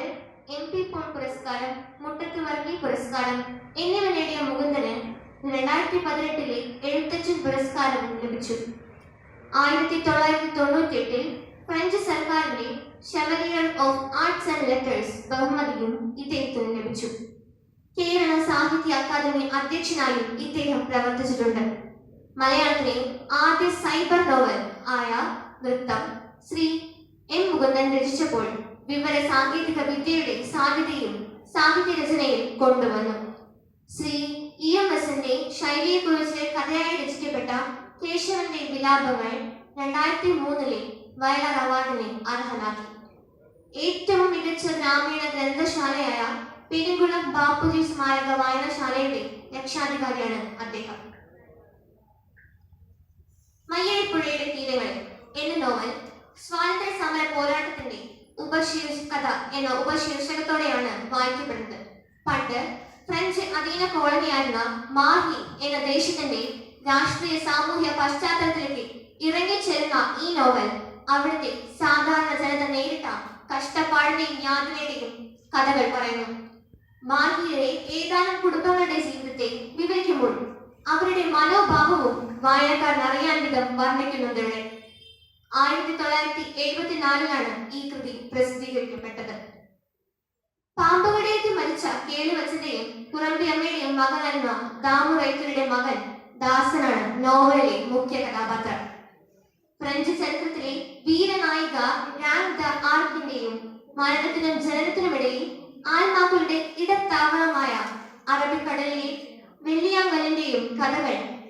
Award, MP Paul പുരസ്കാരം, മുട്ടത്ത് വർഗി പുരസ്കാരം എന്നിവ നേടിയ മുകുന്ദന് 2018 എഴുത്തച്ഛൻ പുരസ്കാരവും ലഭിച്ചു. 1998 ഫ്രഞ്ച് സർക്കാരിന്റെ chevalier of arts and letters ബഹുമതിയും ഇദ്ദേഹത്തിന് ലഭിച്ചു. കേരള സാഹിത്യ അക്കാദമി അധ്യക്ഷനായും ഇദ്ദേഹം പ്രവർത്തിച്ചിട്ടുണ്ട്. മലയാളത്തിലെ ആദ്യ സൈബർ നോവൽ ആയ നൃത്തം ശ്രീ M. മുകുന്ദൻ രചിച്ചപ്പോൾ വിവര സാങ്കേതിക വിദ്യയുടെ സാധ്യതയും സാഹിത്യ രചനയിൽ കൊണ്ടുവന്നു. ശ്രീ EMSന്റെ ശൈലിയെക്കുറിച്ച് കഥയായി രചിക്കപ്പെട്ട കേശവന്റെ വിലാപങ്ങൾ 2003 വയലാർ അവാർഡിന് അർഹനാക്കി. ഏറ്റവും മികച്ച ഗ്രാമീണ ഗ്രന്ഥശാലയായ പെരുങ്കുളം ബാപ്പുജി സ്മാരക വായനശാലയുടെ രക്ഷാധികാരിയാണ് അദ്ദേഹം. മയ്യഴിപ്പുഴയുടെ തീരങ്ങളിൽ എന്ന നോവൽ സ്വാതന്ത്ര്യ സമര പോരാട്ടത്തിന്റെ ഉപശീർഷകത എന്ന ഉപശീർഷകത്തോടെയാണ് വായിക്കപ്പെടുന്നത്. പണ്ട് ഫ്രഞ്ച് അധീന കോളനിയായിരുന്ന മാഹി എന്ന ദേശത്തിന്റെ രാഷ്ട്രീയ സാമൂഹ്യ പശ്ചാത്തലത്തിലേക്ക് ഇറങ്ങിച്ചേരുന്ന ഈ നോവൽ അവിടുത്തെ സാധാരണ ജനത നേരിട്ട കഷ്ടപ്പാടിന്റെയും യാതനയുടെയും കഥകൾ പറയുന്നു. മാഹിയിലെ ഏതാനും കുടുംബങ്ങളുടെ ജീവിതത്തെ വിവരിക്കുമ്പോൾ അവരുടെ മനോഭാവവും വായനക്കാരൻ അറിയാൻ വിധം വർണ്ണിക്കുന്നുണ്ട്. 1974 ഈ കൃതി പ്രസിദ്ധീകരിക്കപ്പെട്ടത്. പാമ്പുകടിയേറ്റ് മരിച്ച കേളുവച്ചന്റെയും കുറമ്പിയമ്മയുടെയും മകനായിരുന്ന ദാമു റൈത്തരുടെ മകൻ ദാസനാണ് നോവലിലെ മുഖ്യ കഥാപാത്രം. ഫ്രഞ്ച് ചരിത്രത്തിലെ വീരനായിക റാങ് ദ ആർക്കിന്റെയും മരണത്തിനും ജനനത്തിനുമിടയിൽ ആത്മാക്കളുടെ ഇടത്താവളമായ അറബിക്കടലിലെ വെള്ളിയാങ്കലിന്റെയും കഥകൾ